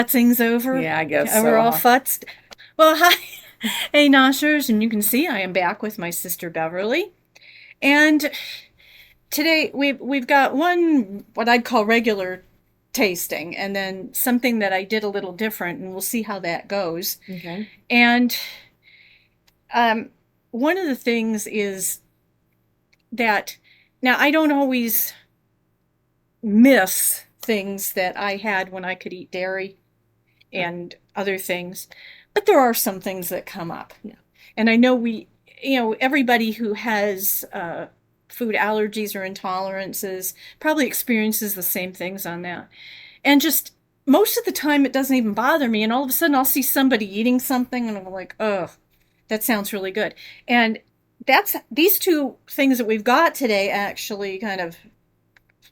Futzing's over. Yeah, I guess We're so, all huh? futzed. Well, hi. Hey, Noshers, and you can see I am back with my sister Beverly. And today we've got one what I'd call regular tasting, and then something that I did a little different, and we'll see how that goes. Okay. And um, one of the things is that now I don't always miss things that I had when I could eat dairy and other things. But there are some things that come up. Yeah. And I know everybody who has food allergies or intolerances probably experiences the same things on that. And just most of the time, it doesn't even bother me. And all of a sudden, I'll see somebody eating something and I'm like, oh, that sounds really good. And that's these two things that we've got today actually kind of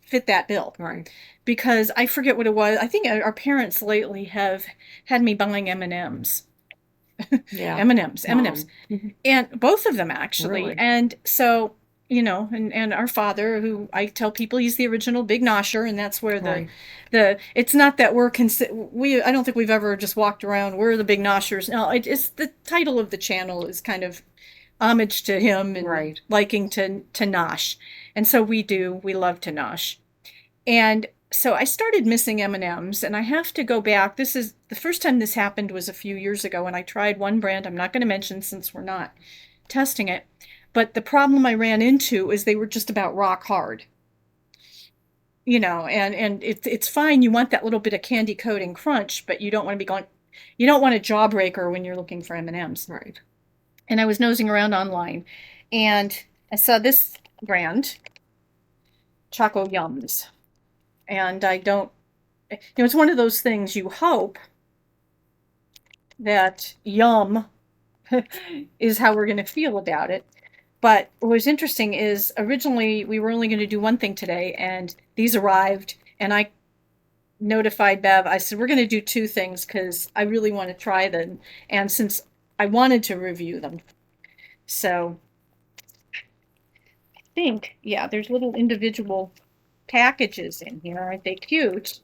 fit that bill Right. because I forget what it was. I think our parents lately have had me buying M&Ms. Yeah. M&Ms, M&Ms. Um, And both of them actually. really? And so, and our father, who I tell people he's the original Big Nosher, and that's where Right. it's not that I don't think we've ever just walked around, we're the Big Noshers. No, it's the title of the channel is kind of homage to him and Right. liking to nosh. And so we love to nosh. And so I started missing M&Ms and I have to go back. This is the first time this happened was a few years ago and I tried one brand I'm not going to mention since we're not testing it. But the problem I ran into is they were just about rock hard. And it's fine. You want that little bit of candy coating crunch, but you don't want a jawbreaker when you're looking for M&Ms. Right. And I was nosing around online and I saw this brand, Choco Yums. And I don't, it's one of those things you hope that yum is how we're going to feel about it. But what was interesting is originally we were only going to do one thing today, and these arrived, and I notified Bev. I said, we're going to do two things because I really want to try them. And since I wanted to review them, so I think, yeah, there's little individual packages in here. Aren't they cute?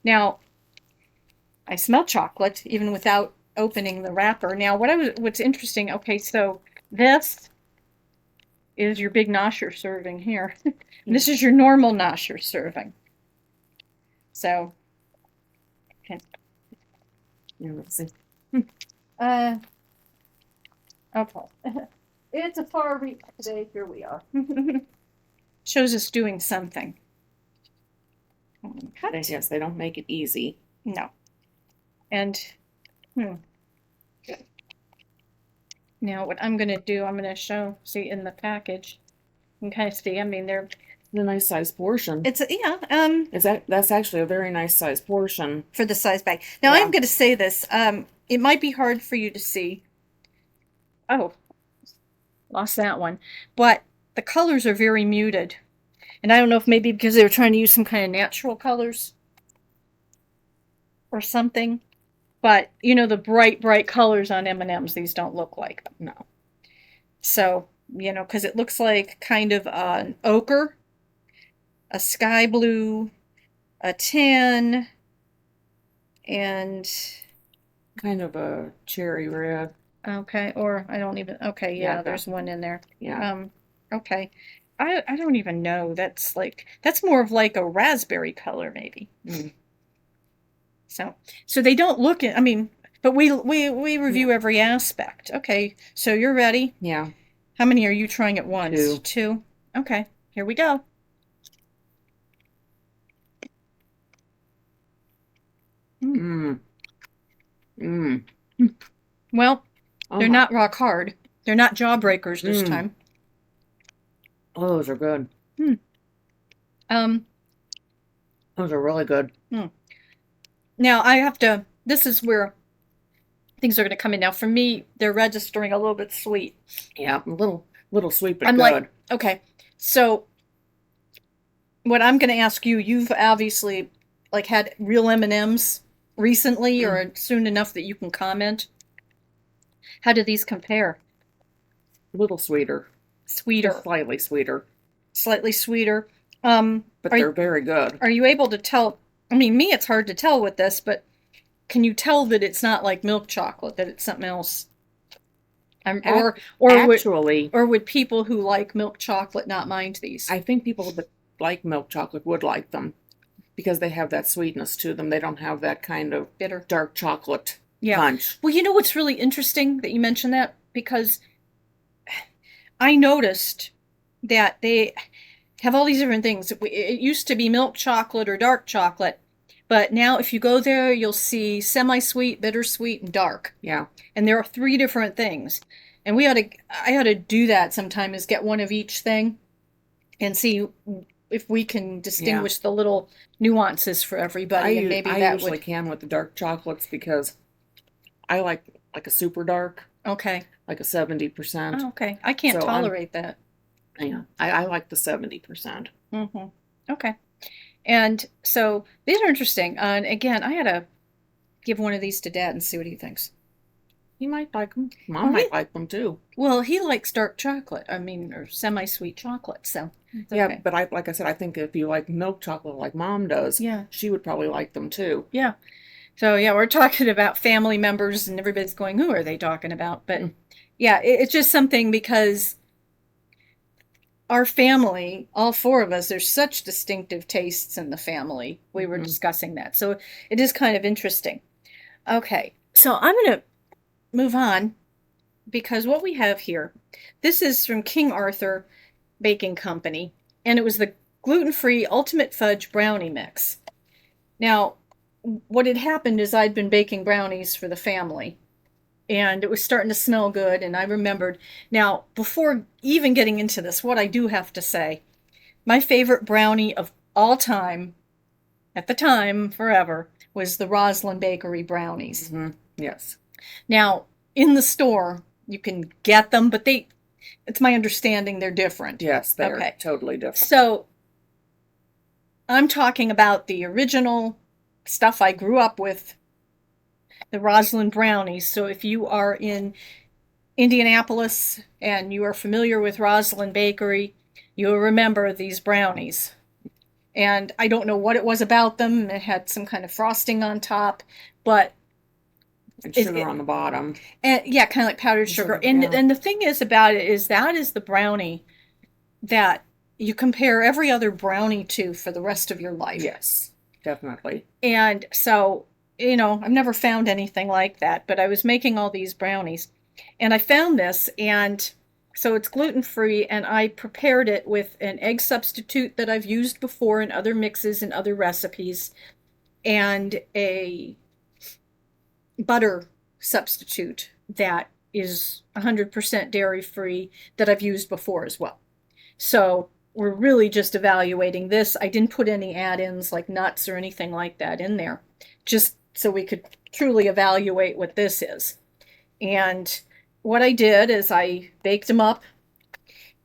Now, I smell chocolate even without opening the wrapper. Now, what's interesting, okay, so this is your big nosher serving here. And this is your normal nosher serving. So, okay. Yeah, let's see. Uh, okay. It's a far reach today. Here we are. Shows us doing something. Cut. Yes, they don't make it easy. No. And, hmm. Now, what I'm going to do, I'm going to see in the package. You can kind of see, I mean, It's a nice size portion. yeah, That's actually a very nice size portion. for the size bag. Now, Yeah. I'm going to say this. It might be hard for you to see. Oh, lost that one. But the colors are very muted. And I don't know if maybe because they were trying to use some kind of natural colors or something. But, the bright, bright colors on M&Ms, these don't look like them. No. So, because it looks like kind of an ochre, a sky blue, a tan, and Kind of a cherry red. okay, or I don't even okay, yeah, Yeah, there's one in there. Yeah. Okay. I don't even know. That's more of like a raspberry color maybe. Mm. So they don't look I mean, but we review Yeah. every aspect. Okay. So you're ready? Yeah. How many are you trying at once? Two. Two. Okay. Here we go. Mm. Mm. Well, Oh they're my. not rock hard. They're not jawbreakers this Mm. time. Oh, those are good. Hmm. Um, Those are really good. Now I have to, this is where things are going to come in. Now for me, they're registering a little bit sweet. Yeah, a little sweet but I'm good. like, okay, so what I'm going to ask you, you've obviously like had real M&Ms recently or soon enough that you can comment. How do these compare? A little sweeter. Sweeter, Just slightly sweeter. slightly sweeter. But they're very good. Are you able to tell? I mean, me, it's hard to tell with this, but can you tell that it's not like milk chocolate, that it's something else? Um, Ac- or or would Actually, or would people who like milk chocolate not mind these? I think people that like milk chocolate would like them because they have that sweetness to them. They don't have that kind of Bitter. dark chocolate Yeah. punch. Well, you know what's really interesting that you mentioned that, because I noticed that they have all these different things. It used to be milk chocolate or dark chocolate, but now if you go there, you'll see semi-sweet, bittersweet, and dark. Yeah, And there are three different things. And I ought to do that sometime, is get one of each thing and see if we can yeah. distinguish the little nuances for everybody, and maybe I that usually would. can with the dark chocolates because I like a super dark, Okay. like a 70%. Oh, okay. I can't So I'm tolerate that. yeah, I like the 70%. Mm-hmm. Okay. And so these are interesting. And again, I had to give one of these to Dad and see what he thinks. He might like them. Mom Well, might like them too. he likes dark chocolate. I mean, or semi-sweet chocolate, so it's Yeah, okay. but like I said, I think if you like milk chocolate like Mom does, Yeah. she would probably like them too. Yeah. So yeah, we're talking about family members, and everybody's going, "Who are they talking about?" But Mm, yeah, it's just something, because our family, all four of us, there's such distinctive tastes in the family. We were mhm. discussing that. So it is kind of interesting. Okay. So I'm going to move on, because what we have here, this is from King Arthur Baking Company, and it was the gluten-free ultimate fudge brownie mix. Now, what had happened is I'd been baking brownies for the family, and it was starting to smell good, and I remembered. Now, before even getting into this, what I do have to say, my favorite brownie of all time, at the time, forever, was the Roslyn Bakery brownies. Yes. Now, in the store, you can get them, but it's my understanding they're different. Yes, they are Okay. totally different. So I'm talking about the original stuff I grew up with, the Roslyn brownies. So if you are in Indianapolis and you are familiar with Roslyn Bakery, you'll remember these brownies. And I don't know what it was about them. It had some kind of frosting on top, but And it, sugar it on the bottom. and yeah, kind of like powdered sugar. And Yeah. and the thing is about it is that is the brownie that you compare every other brownie to for the rest of your life. Yes, definitely. And so, I've never found anything like that, but I was making all these brownies and I found this, and so it's gluten free, and I prepared it with an egg substitute that I've used before in other mixes and other recipes, and a butter substitute that is 100% dairy free that I've used before as well. So we're really just evaluating this. I didn't put any add-ins like nuts or anything like that in there, just so we could truly evaluate what this is. And what I did is I baked them up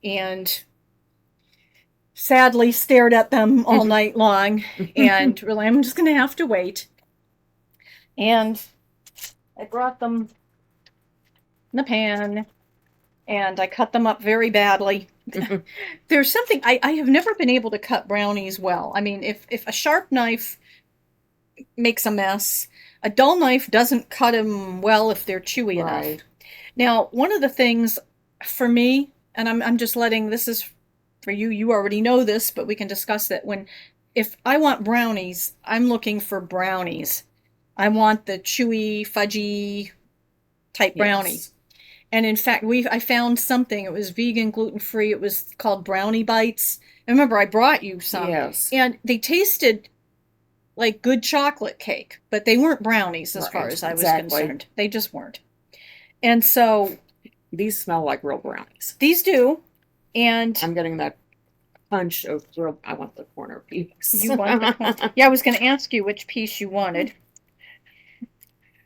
and sadly stared at them all night long. And really, I'm just going to have to wait. And I brought them in the pan and I cut them up very badly. There's something I have never been able to cut brownies well. I mean, if a sharp knife makes a mess, a dull knife doesn't cut them well if they're chewy enough. Right. Now, one of the things for me, and I'm just letting this is for you, you already know this, but we can discuss that. If I want brownies, I'm looking for brownies. I want the chewy, fudgy type brownie. Yes. And in fact, I found something. It was vegan, gluten free. It was called Brownie Bites. I remember I brought you some, Yes. and they tasted like good chocolate cake, but they weren't brownies as far Right. as I was Exactly. concerned. They just weren't. And so These smell like real brownies. these do, and I'm getting that punch of real. I want the corner piece. you want the yeah, I was going to ask you which piece you wanted.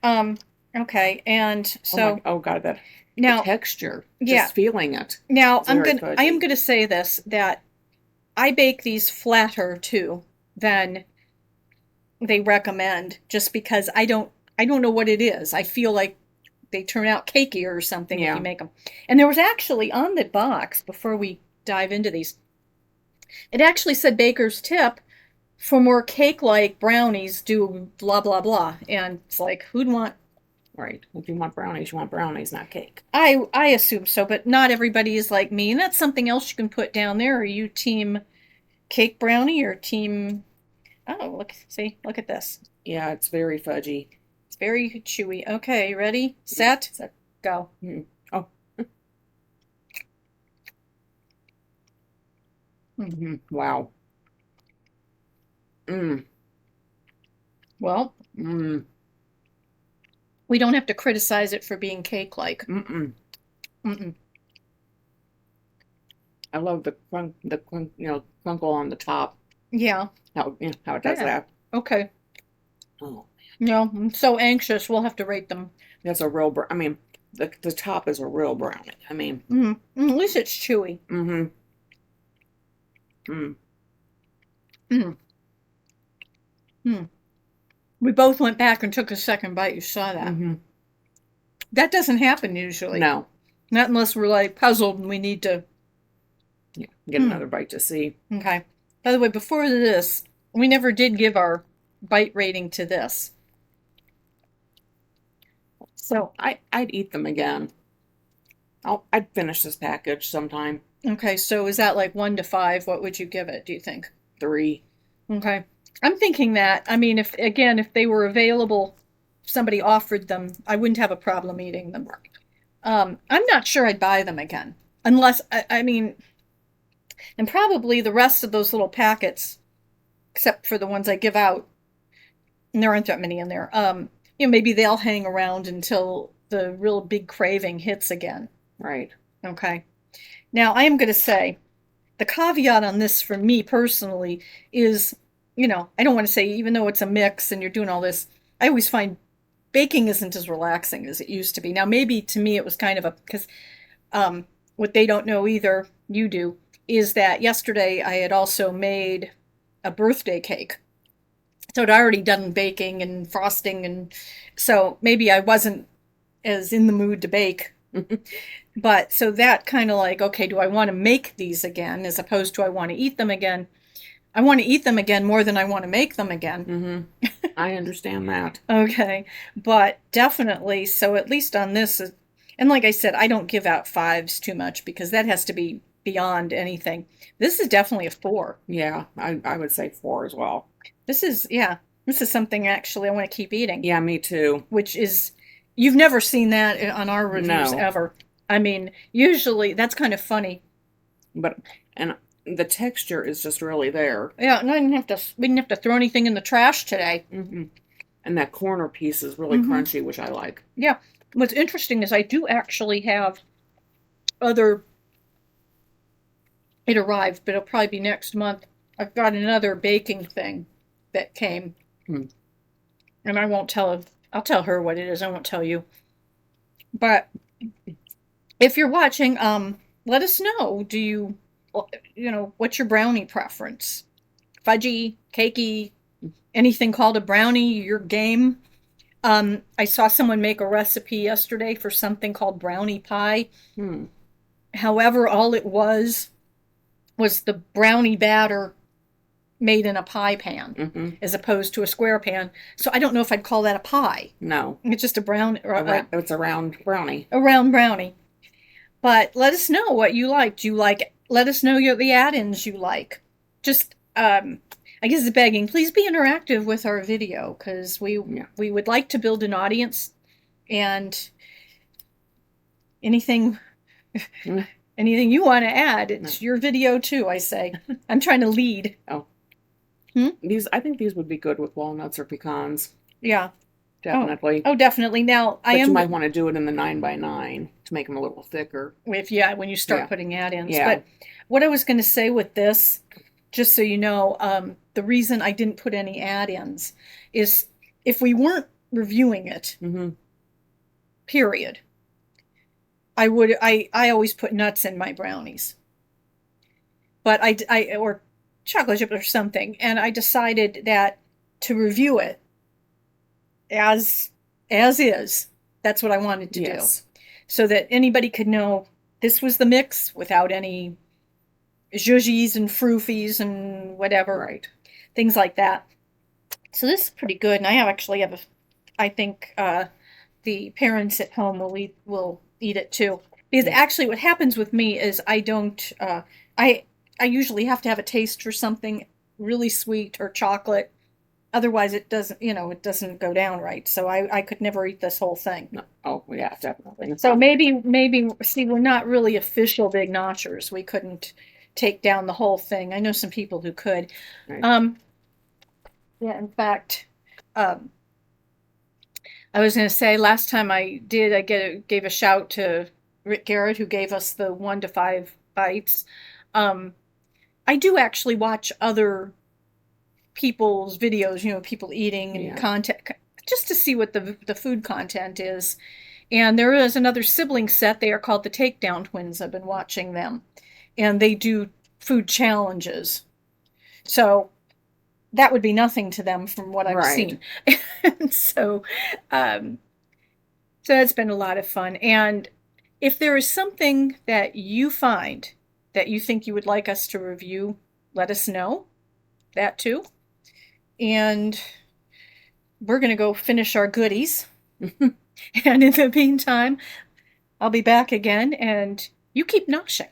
Um, okay, and so Oh God, that the now, texture. yeah, Just feeling it. now It's very I am fudgy. gonna say this, that I bake these flatter too than they recommend, just because I don't know what it is. I feel like they turn out cakier or something if you Yeah. make them. And there was actually on the box, before we dive into these, it actually said baker's tip for more cake-like brownies, do blah blah blah, and it's like who'd want? Right. If you want brownies, not cake. I assume so, but not everybody is like me, and that's something else you can put down there. Are you team cake brownie or team? Oh, look, see, look at this. Yeah, it's very fudgy. It's very chewy. Okay, ready, Yeah. set, So, go. oh. Wow. Mm. Well, Mm. we don't have to criticize it for being cake-like. Mm-mm. Mm-mm. I love crunkle on the top. Yeah, How it does yeah. that. Okay. Oh, No, I'm so anxious. We'll have to rate them. that's a real. I mean, the top is a real brownie. I mean, At least it's chewy. mm-hmm. Mm. Mm. Mm. We both went back and took a second bite. You saw that. Mm-hmm. That doesn't happen usually. No. Not unless we're like puzzled and we need to. Yeah. Get another bite to see. Okay. By the way, before this, we never did give our bite rating to this. So, I'd eat them again. I'd finish this package sometime. okay, so is that like 1 to 5? What would you give it, do you think? 3. Okay. I'm thinking that, I mean, if they were available, somebody offered them, I wouldn't have a problem eating them. I'm not sure I'd buy them again. Unless, I mean, and probably the rest of those little packets, except for the ones I give out, and there aren't that many in there. Maybe they'll hang around until the real big craving hits again. Right. Okay. Now, I am going to say the caveat on this for me personally is, I don't want to say, even though it's a mix and you're doing all this, I always find baking isn't as relaxing as it used to be. Now, maybe to me it was kind of because what they don't know either, you do, is that yesterday I had also made a birthday cake. So I'd already done baking and frosting, and so maybe I wasn't as in the mood to bake. But so that kind of like, okay, do I want to make these again as opposed to I want to eat them again? I want to eat them again more than I want to make them again. Mm-hmm. I understand that. Okay, but definitely, so at least on this, and like I said, I don't give out fives too much because that has to be beyond anything. This is definitely a 4. Yeah, I would say 4 as well. Yeah, this is something actually I want to keep eating. Yeah, me too. Which is, you've never seen that on our reviews No. ever. I mean, usually that's kind of funny. But and the texture is just really there. Yeah, and we didn't have to throw anything in the trash today. Mm-hmm. And that corner piece is really crunchy, which I like. Yeah. What's interesting is I do actually have other. It arrived, but it'll probably be next month. I've got another baking thing that came, and I won't tell. I'll tell her what it is. I won't tell you. But if you're watching, let us know. Do you, what's your brownie preference? Fudgy, cakey, anything called a brownie, your game. I saw someone make a recipe yesterday for something called brownie pie. However, all it was the brownie batter made in a pie pan as opposed to a square pan. So I don't know if I'd call that a pie. No. It's just a brown. It's a round brownie. A round brownie. But let us know what you like. Do you like? Let us know the add-ins you like. Just, I guess it's begging. Please be interactive with our video because we would like to build an audience, and anything anything you want to add, it's your video too. I say. I'm trying to lead. Oh. I think these would be good with walnuts or pecans. Yeah. Definitely. Oh, definitely. Now, you might want to do it in the 9x9 to make them a little thicker. When you start putting add-ins. Yeah. But what I was going to say with this, just so you know, the reason I didn't put any add-ins is if we weren't reviewing it, period, I always put nuts in my brownies. But or chocolate chip or something, and I decided that to review it as is, that's what I wanted to do, so that anybody could know this was the mix without any zhuzhis and froofies and whatever. Right. things like that. So this is pretty good, and I have actually have a, I think the parents at home will eat it too. Because Yeah. actually, what happens with me is I don't I I usually have to have a taste for something really sweet or chocolate. Otherwise, it doesn't it doesn't go down right. So I could never eat this whole thing. No. Oh, yeah, definitely. So maybe see, we're not really official big notchers. We couldn't take down the whole thing. I know some people who could. Right. Um, yeah, in fact, um, I was going to say last time I did, gave a shout to Rick Garrett who gave us the 1 to 5 bites. Um, I do actually watch other people's videos, people eating and Yeah. content, just to see what the food content is. And there is another sibling set. They are called the Takedown Twins. I've been watching them, and they do food challenges. So that would be nothing to them from what I've Right. seen. And um, so it's been a lot of fun. And if there is something that you find that you think you would like us to review, let us know that too. And we're going to go finish our goodies. And in the meantime, I'll be back again and you keep noshing.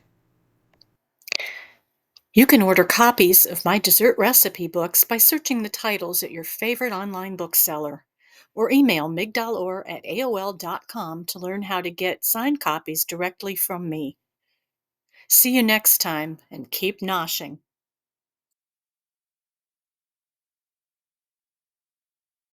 You can order copies of my dessert recipe books by searching the titles at your favorite online bookseller or email migdalor@aol.com to learn how to get signed copies directly from me. See you next time and keep noshing.